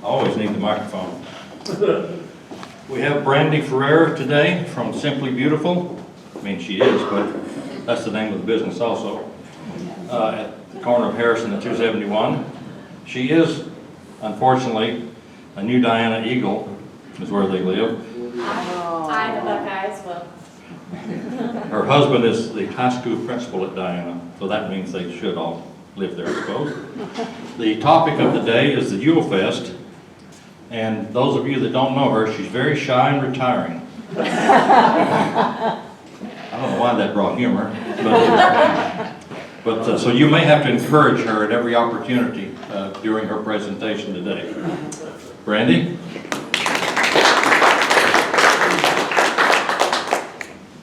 Always need the microphone. We have Brandy Ferrer today from Simply Beautiful. I mean, she is, but that's the name of the business also. At the corner of Harrison and 271. She is, unfortunately, a New Diana Eagle, is where they live. I'm a Buckeye as well. Her husband is the high school principal at Diana, so that means they should all live there, I suppose. The topic of the day is the Yulefest, and those of you that don't know her, she's very shy and retiring. I don't know why that brought humor, but so you may have to encourage her at every opportunity during her presentation today. Brandy?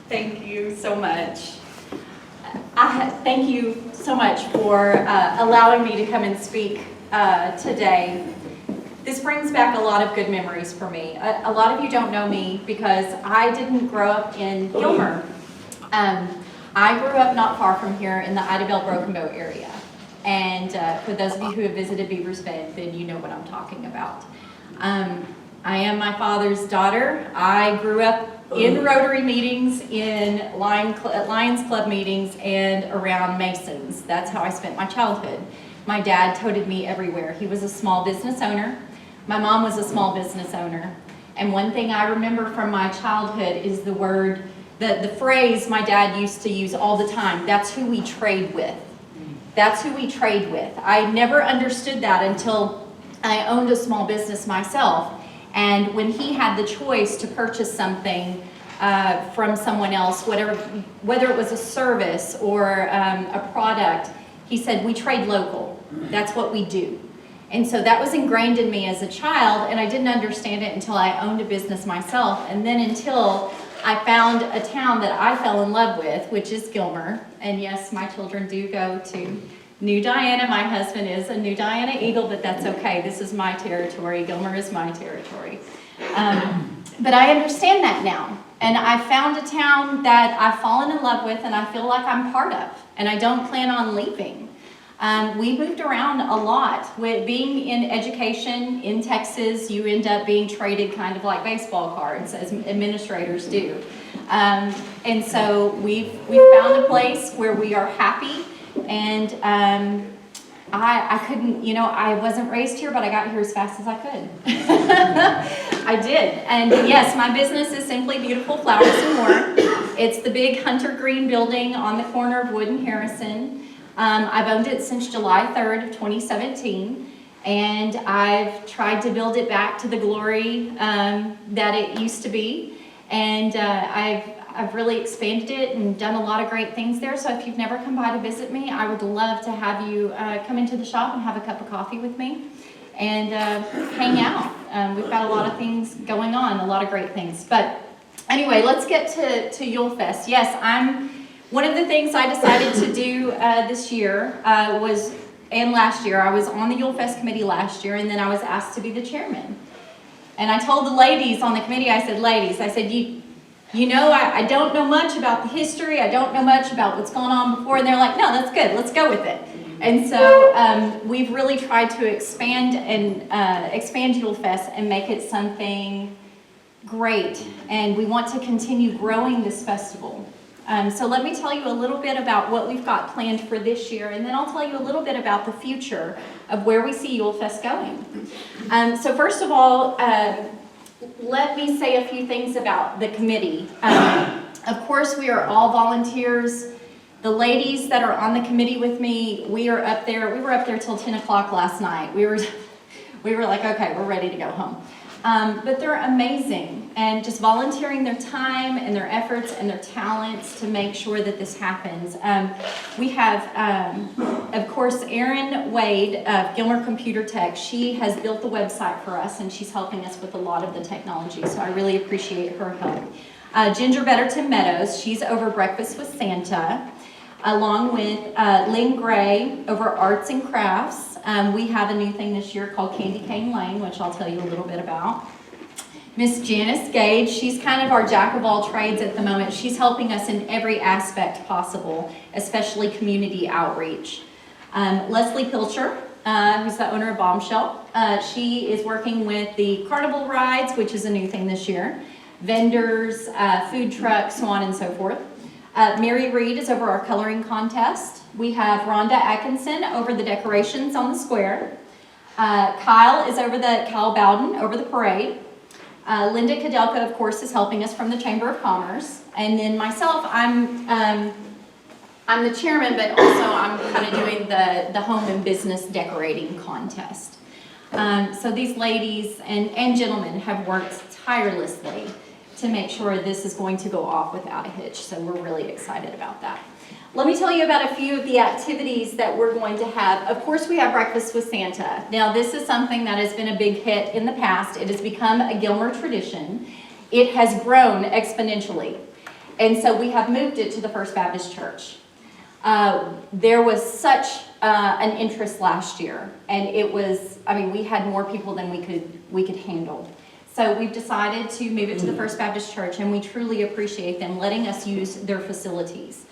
Thank you so much. Thank you so much for allowing me to come and speak today. This brings back a lot of good memories for me. A lot of you don't know me because I didn't grow up in Gilmer. I grew up not far from here in the Idabel Broken Bow area. And for those of you who have visited Beavers Bend, then you know what I'm talking about. I am my father's daughter. I grew up in Rotary meetings, in Lions Club meetings, and around Masons. That's how I spent my childhood. My dad toted me everywhere. He was a small business owner. My mom was a small business owner. And one thing I remember from my childhood is the phrase my dad used to use all the time, that's who we trade with. That's who we trade with. I never understood that until I owned a small business myself. And when he had the choice to purchase something from someone else, whether it was a service or a product, he said, we trade local. That's what we do. And so that was ingrained in me as a child, and I didn't understand it until I owned a business myself, and then until I found a town that I fell in love with, which is Gilmer. And yes, my children do go to New Diana. My husband is a New Diana Eagle, but that's okay. This is my territory. Gilmer is my territory. But I understand that now. And I found a town that I've fallen in love with and I feel like I'm part of. And I don't plan on leaving. We moved around a lot. With being in education in Texas, you end up being traded kind of like baseball cards, as administrators do. And so we've found a place where we are happy. And I couldn't, I wasn't raised here, but I got here as fast as I could. I did. And yes, my business is Simply Beautiful Flowers and More. It's the big Hunter Green building on the corner of Wood and Harrison. I've owned it since July 3rd of 2017. And I've tried to build it back to the glory that it used to be. And I've really expanded it and done a lot of great things there. So if you've never come by to visit me, I would love to have you come into the shop and have a cup of coffee with me and hang out. We've got a lot of things going on, a lot of great things. But anyway, let's get to Yulefest. Yes, one of the things I decided to do this year and last year, I was on the Yulefest committee last year, and then I was asked to be the chairman. And I told the ladies on the committee, I said, I don't know much about the history. I don't know much about what's gone on before. And they're like, no, that's good. Let's go with it. And so we've really tried to expand Yulefest and make it something great. And we want to continue growing this festival. So let me tell you a little bit about what we've got planned for this year. And then I'll tell you a little bit about the future of where we see Yulefest going. So first of all, let me say a few things about the committee. Of course, we are all volunteers. The ladies that are on the committee with me, we were up there till 10 o'clock last night. We were like, okay, we're ready to go home. But they're amazing, and just volunteering their time and their efforts and their talents to make sure that this happens. We have, of course, Erin Wade of Gilmer Computer Tech. She has built the website for us, and she's helping us with a lot of the technology, so I really appreciate her help. Ginger Betterton Meadows, she's over Breakfast with Santa, along with Lynn Gray over Arts and Crafts. We have a new thing this year called Candy Cane Lane, which I'll tell you a little bit about. Miss Janice Gage, she's kind of our jack of all trades at the moment. She's helping us in every aspect possible, especially community outreach. Leslie Pilcher, who's the owner of Bombshell. She is working with the carnival rides, which is a new thing this year, vendors, food trucks, so on and so forth. Mary Reed is over our coloring contest. We have Rhonda Atkinson over the decorations on the square. Kyle is over Kyle Bowden over the parade. Linda Kadelka, of course, is helping us from the Chamber of Commerce. And then myself, I'm the chairman, but also I'm kind of doing the home and business decorating contest. So these ladies and gentlemen have worked tirelessly to make sure this is going to go off without a hitch. So we're really excited about that. Let me tell you about a few of the activities that we're going to have. Of course, we have Breakfast with Santa. Now, this is something that has been a big hit in the past. It has become a Gilmer tradition. It has grown exponentially. And so we have moved it to the First Baptist Church. There was such an interest last year, and it was, I mean, we had more people than we could handle. So we've decided to move it to the First Baptist Church, and we truly appreciate them letting us use their facilities.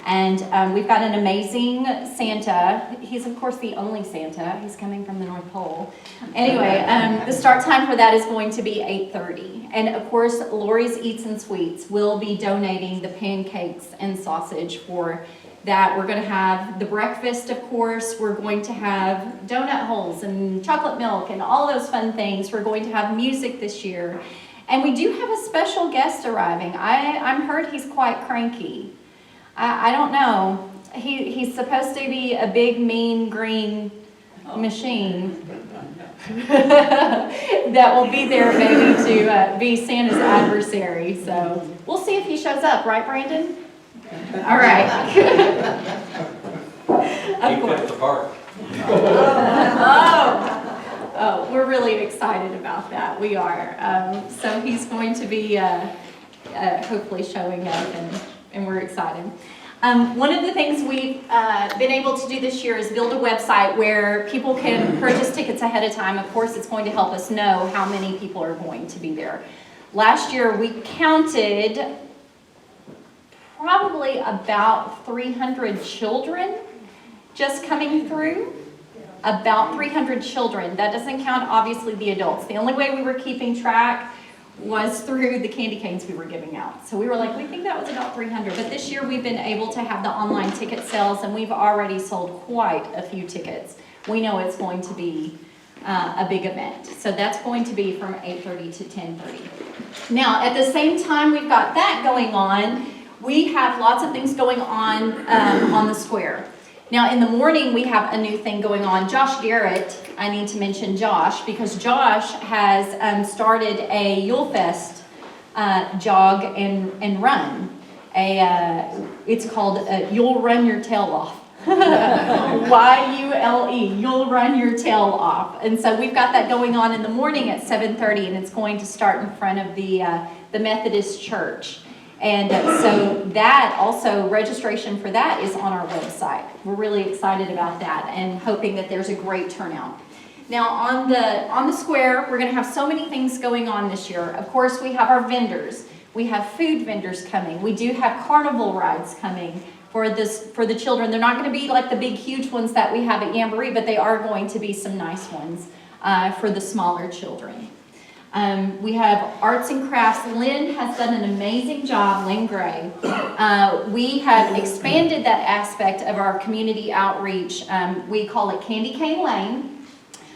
And we've got an amazing Santa. He's, of course, the only Santa. He's coming from the North Pole. Anyway, the start time for that is going to be 8:30. And, of course, Lori's Eats and Sweets will be donating the pancakes and sausage for that. We're going to have the breakfast, of course. We're going to have donut holes and chocolate milk and all those fun things. We're going to have music this year. And we do have a special guest arriving. I'm heard he's quite cranky. I don't know. He's supposed to be a big, mean, green machine that will be there maybe to be Santa's adversary. So we'll see if he shows up, right, Brandon? All right. He picked the part. Oh, we're really excited about that. We are. So he's going to be hopefully showing up, and we're excited. One of the things we've been able to do this year is build a website where people can purchase tickets ahead of time. Of course, it's going to help us know how many people are going to be there. Last year, we counted probably about 300 children just coming through. About 300 children. That doesn't count, obviously, the adults. The only way we were keeping track was through the candy canes we were giving out. So we were like, we think that was about 300. But this year we've been able to have the online ticket sales, and we've already sold quite a few tickets. We know it's going to be a big event. So that's going to be from 8:30 to 10:30. Now, at the same time we've got that going on, we have lots of things going on the square. Now, in the morning, we have a new thing going on. Josh Garrett, I need to mention Josh, because Josh has started a Yulefest jog and run. It's called You'll Run Your Tail Off. Y-U-L-E, You'll Run Your Tail Off. And so we've got that going on in the morning at 7:30, and it's going to start in front of the Methodist Church. And so that also, registration for that is on our website. We're really excited about that and hoping that there's a great turnout. Now on the square, we're going to have so many things going on this year. Of course, we have our vendors. We have food vendors coming. We do have carnival rides coming for the children. They're not going to be like the big, huge ones that we have at Jamboree, but they are going to be some nice ones for the smaller children. We have arts and crafts. Lynn has done an amazing job, Lynn Gray. We have expanded that aspect of our community outreach. We call it Candy Cane Lane.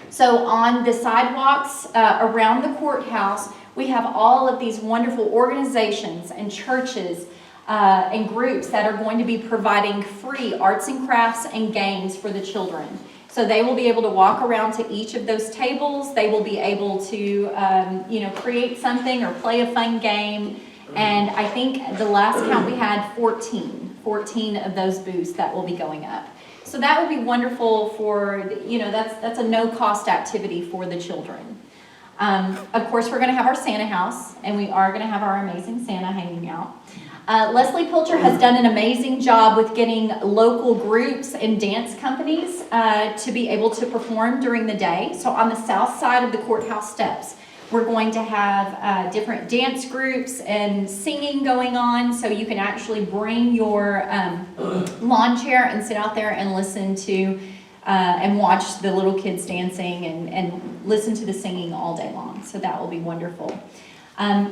So on the sidewalks around the courthouse, we have all of these wonderful organizations and churches and groups that are going to be providing free arts and crafts and games for the children. So they will be able to walk around to each of those tables. They will be able to, create something or play a fun game. And I think the last count we had 14 of those booths that will be going up. So that would be wonderful for, that's a no-cost activity for the children. Of course, we're going to have our Santa house, and we are going to have our amazing Santa hanging out. Leslie Pilcher has done an amazing job with getting local groups and dance companies to be able to perform during the day. So on the south side of the courthouse steps, we're going to have different dance groups and singing going on. So you can actually bring your lawn chair and sit out there and listen to and watch the little kids dancing and listen to the singing all day long. So that will be wonderful.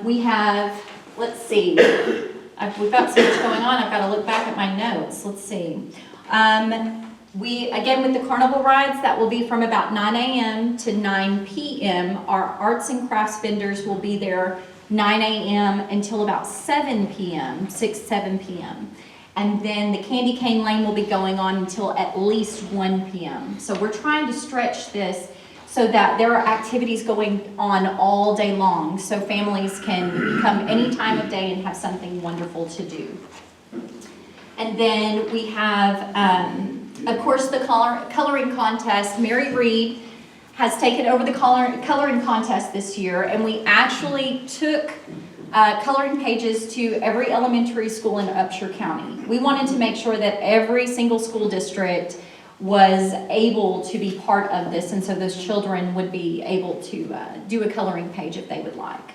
We have, let's see, we've got so much going on. I've got to look back at my notes. Let's see. Again, with the carnival rides, that will be from about 9 a.m. to 9 p.m. Our arts and crafts vendors will be there 9 a.m. until about 7 p.m., 7 p.m. And then the candy cane lane will be going on until at least 1 p.m. So we're trying to stretch this so that there are activities going on all day long, so families can come any time of day and have something wonderful to do. And then we have, of course, the coloring contest. Mary Reed has taken over the coloring contest this year, and we actually took coloring pages to every elementary school in Upshur County. We wanted to make sure that every single school district was able to be part of this, and so those children would be able to do a coloring page if they would like.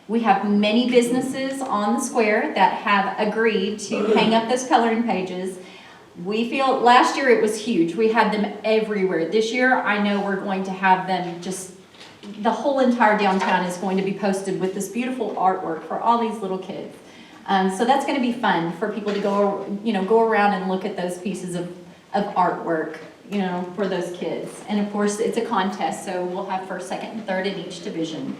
We have many businesses on the square that have agreed to hang up those coloring pages. We feel, last year it was huge. We had them everywhere. This year, I know we're going to have them just, the whole entire downtown is going to be posted with this beautiful artwork for all these little kids. So that's going to be fun for people to go around and look at those pieces of artwork, for those kids. And of course, it's a contest, so we'll have first, second, and third in each division.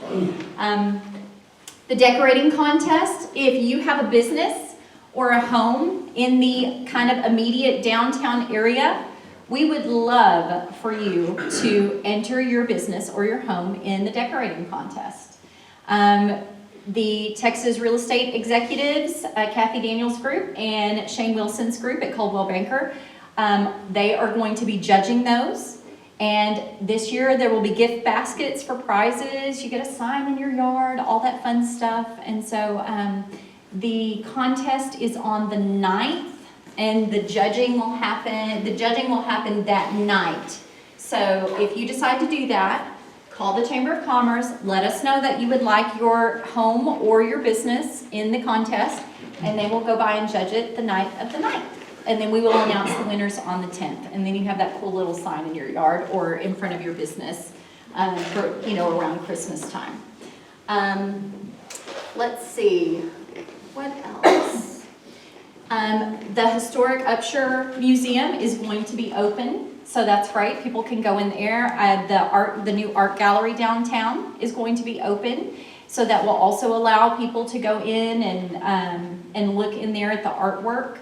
The decorating contest, if you have a business or a home in the kind of immediate downtown area, we would love for you to enter your business or your home in the decorating contest. The Texas Real Estate Executives, Kathy Daniels Group and Shane Wilson's group at Coldwell Banker, they are going to be judging those. And this year there will be gift baskets for prizes. You get a sign in your yard, all that fun stuff. And so the contest is on the 9th, and the judging will happen that night. So if you decide to do that, call the Chamber of Commerce, let us know that you would like your home or your business in the contest, and they will go by and judge it the night of the 9th. And then we will announce the winners on the 10th. And then you have that cool little sign in your yard or in front of your business for, around Christmas time. Let's see, what else? The Historic Upshur Museum is going to be open. So that's right, people can go in there. The new art gallery downtown is going to be open. So that will also allow people to go in and look in there at the artwork.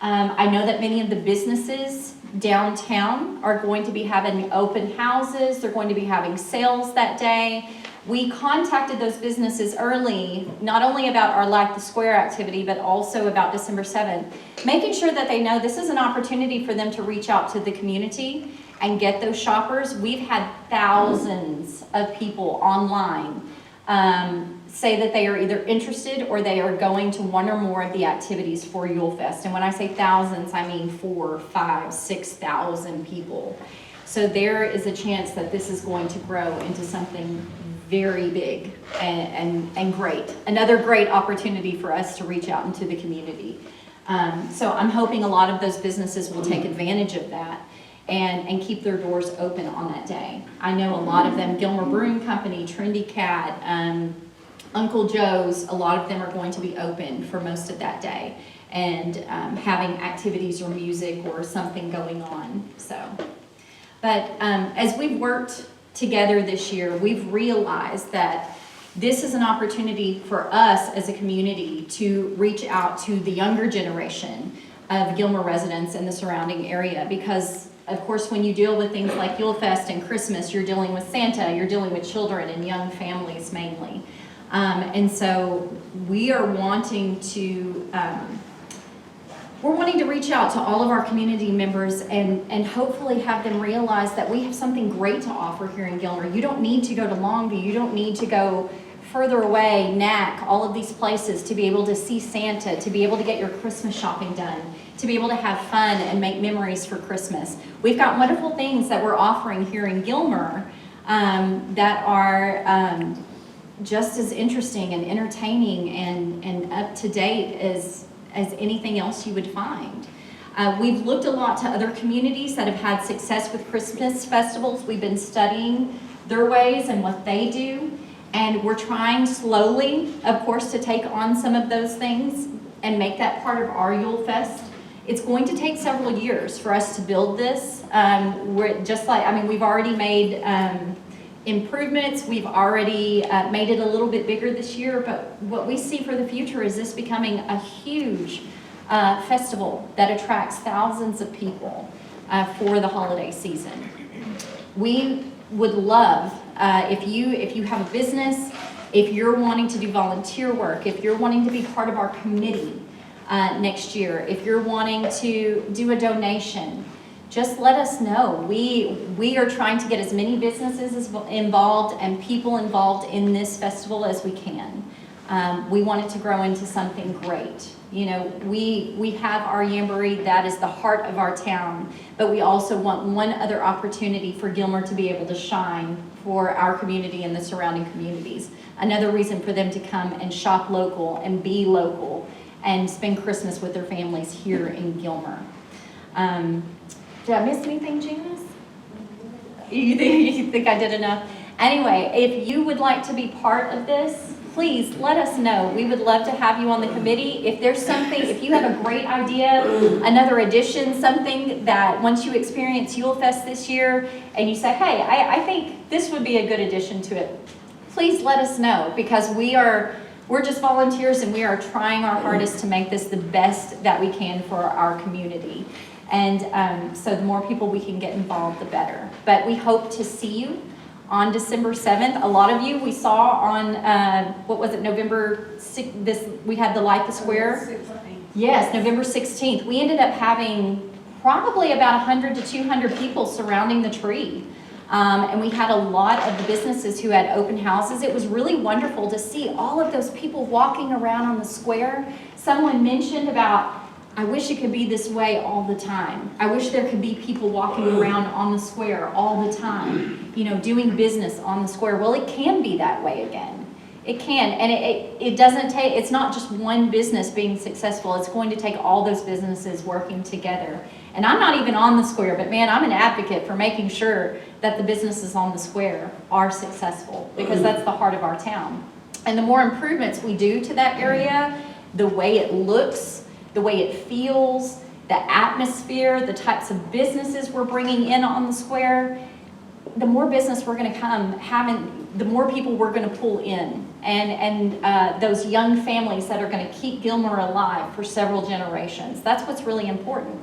I know that many of the businesses downtown are going to be having open houses. They're going to be having sales that day. We contacted those businesses early, not only about our Light the Square activity, but also about December 7th, making sure that they know this is an opportunity for them to reach out to the community and get those shoppers. We've had thousands of people online say that they are either interested or they are going to one or more of the activities for Yulefest. And when I say thousands, I mean 4,000, 5,000, 6,000 people. So there is a chance that this is going to grow into something very big and great. Another great opportunity for us to reach out into the community. So I'm hoping a lot of those businesses will take advantage of that and keep their doors open on that day. I know a lot of them, Gilmer Brewing Company, Trendy Cat, Uncle Joe's, a lot of them are going to be open for most of that day and having activities or music or something going on. But as we've worked together this year, we've realized that this is an opportunity for us as a community to reach out to the younger generation of Gilmer residents in the surrounding area, because of course when you deal with things like Yulefest and Christmas, you're dealing with Santa, you're dealing with children and young families mainly. And so we are wanting to reach out to all of our community members and hopefully have them realize that we have something great to offer here in Gilmer. You don't need to go to Longview, you don't need to go further away, Knack, all of these places to be able to see Santa, to be able to get your Christmas shopping done, to be able to have fun and make memories for Christmas. We've got wonderful things that we're offering here in Gilmer that are just as interesting and entertaining and up to date as anything else you would find. We've looked a lot to other communities that have had success with Christmas festivals. We've been studying their ways and what they do. And we're trying slowly, of course, to take on some of those things and make that part of our Yulefest. It's going to take several years for us to build this. We've already made improvements. We've already made it a little bit bigger this year, but what we see for the future is this becoming a huge festival that attracts thousands of people for the holiday season. We would love, if you have a business, if you're wanting to do volunteer work, if you're wanting to be part of our committee next year, if you're wanting to do a donation, just let us know. We are trying to get as many businesses involved and people involved in this festival as we can. We want it to grow into something great. You know, we have our Jamboree, that is the heart of our town, but we also want one other opportunity for Gilmer to be able to shine for our community and the surrounding communities. Another reason for them to come and shop local and be local and spend Christmas with their families here in Gilmer. Did I miss anything, Janice? You think I did enough? Anyway, if you would like to be part of this, please let us know. We would love to have you on the committee. If there's something, if you have a great idea, another addition, something that once you experience Yulefest this year and you say, hey, I think this would be a good addition to it, please let us know, because we're just volunteers and we are trying our hardest to make this the best that we can for our community. And so the more people we can get involved, the better. But we hope to see you on December 7th. A lot of you we saw on, November 6th, we had the Light the Square. 16th. Yes, November 16th. We ended up having probably about 100 to 200 people surrounding the tree. And we had a lot of the businesses who had open houses. It was really wonderful to see all of those people walking around on the square. Someone mentioned about, I wish it could be this way all the time. I wish there could be people walking around on the square all the time, you know, doing business on the square. Well, it can be that way again. It can, and it doesn't take, it's not just one business being successful. It's going to take all those businesses working together. And I'm not even on the square, but man, I'm an advocate for making sure that the businesses on the square are successful, because that's the heart of our town. And the more improvements we do to that area, the way it looks, the way it feels, the atmosphere, the types of businesses we're bringing in on the square, the more business we're going to come having, the more people we're going to pull in, and those young families that are going to keep Gilmer alive for several generations. That's what's really important.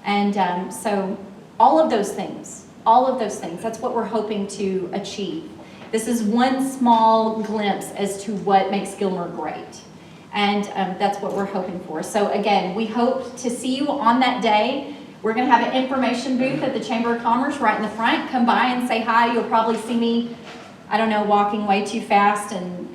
And so all of those things, that's what we're hoping to achieve. This is one small glimpse as to what makes Gilmer great. And that's what we're hoping for. So again, we hope to see you on that day. We're going to have an information booth at the Chamber of Commerce right in the front. Come by and say hi. You'll probably see me, I don't know, walking way too fast and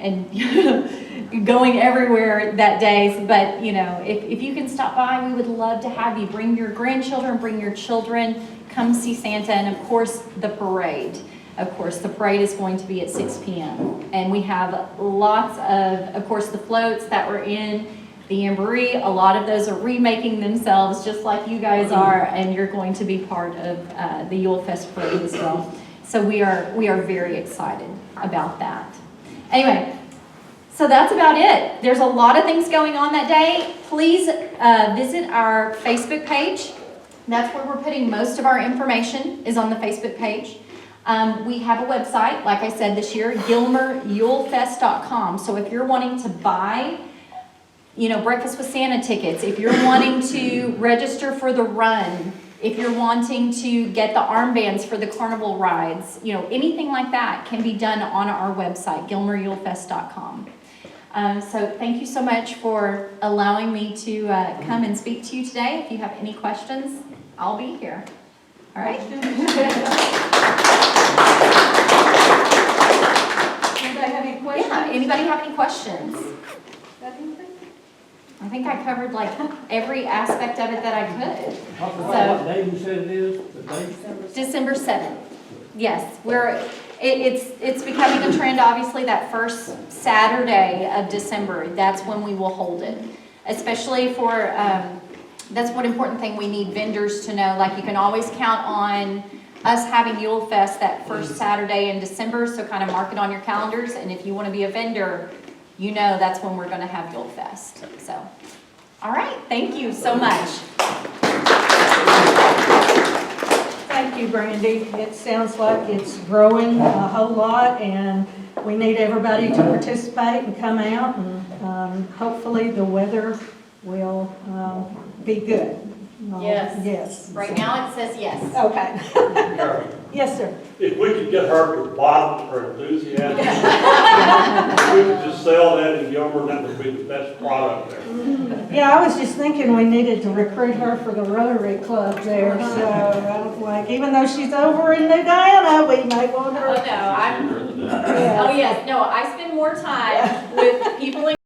going everywhere that day. But, you know, if you can stop by, we would love to have you. Bring your grandchildren, bring your children, come see Santa, and of course, the parade. Of course, the parade is going to be at 6 p.m. And we have lots of course, the floats that were in the Jamboree. A lot of those are remaking themselves just like you guys are, and you're going to be part of the Yulefest parade as well. So we are very excited about that. Anyway, so that's about it. There's a lot of things going on that day. Please visit our Facebook page. That's where we're putting most of our information, is on the Facebook page. We have a website, like I said this year, GilmerYulefest.com. So if you're wanting to buy, you know, Breakfast with Santa tickets, if you're wanting to register for the run, if you're wanting to get the armbands for the carnival rides, you know, anything like that can be done on our website, GilmerYulefest.com. So thank you so much for allowing me to come and speak to you today. If you have any questions, I'll be here. All right? Anybody have any questions? Yeah, anybody have any questions? I think I covered like every aspect of it that I could. What day you said it is? The date? December 7th. Yes, it's becoming a trend, obviously, that first Saturday of December. That's when we will hold it, especially for That's one important thing we need vendors to know. Like, you can always count on us having Yulefest that first Saturday in December, so kind of mark it on your calendars. And if you want to be a vendor, you know that's when we're going to have Yulefest. So, all right, thank you so much. Thank you, Brandy. It sounds like it's growing a whole lot, and we need everybody to participate and come out, and hopefully the weather will be good. Yes. Yes. Right now it says yes. Okay. Carol, Yes, sir. if we could get her to bottom her enthusiasm, if we could just sell that in Gilmer, that would be the best product there. Yeah, I was just thinking we needed to recruit her for the Rotary Club there, so I was like, even though she's over in New Diana, we may want Oh, her. no, I'm, Yeah. oh, yes, no, I spend more time with people in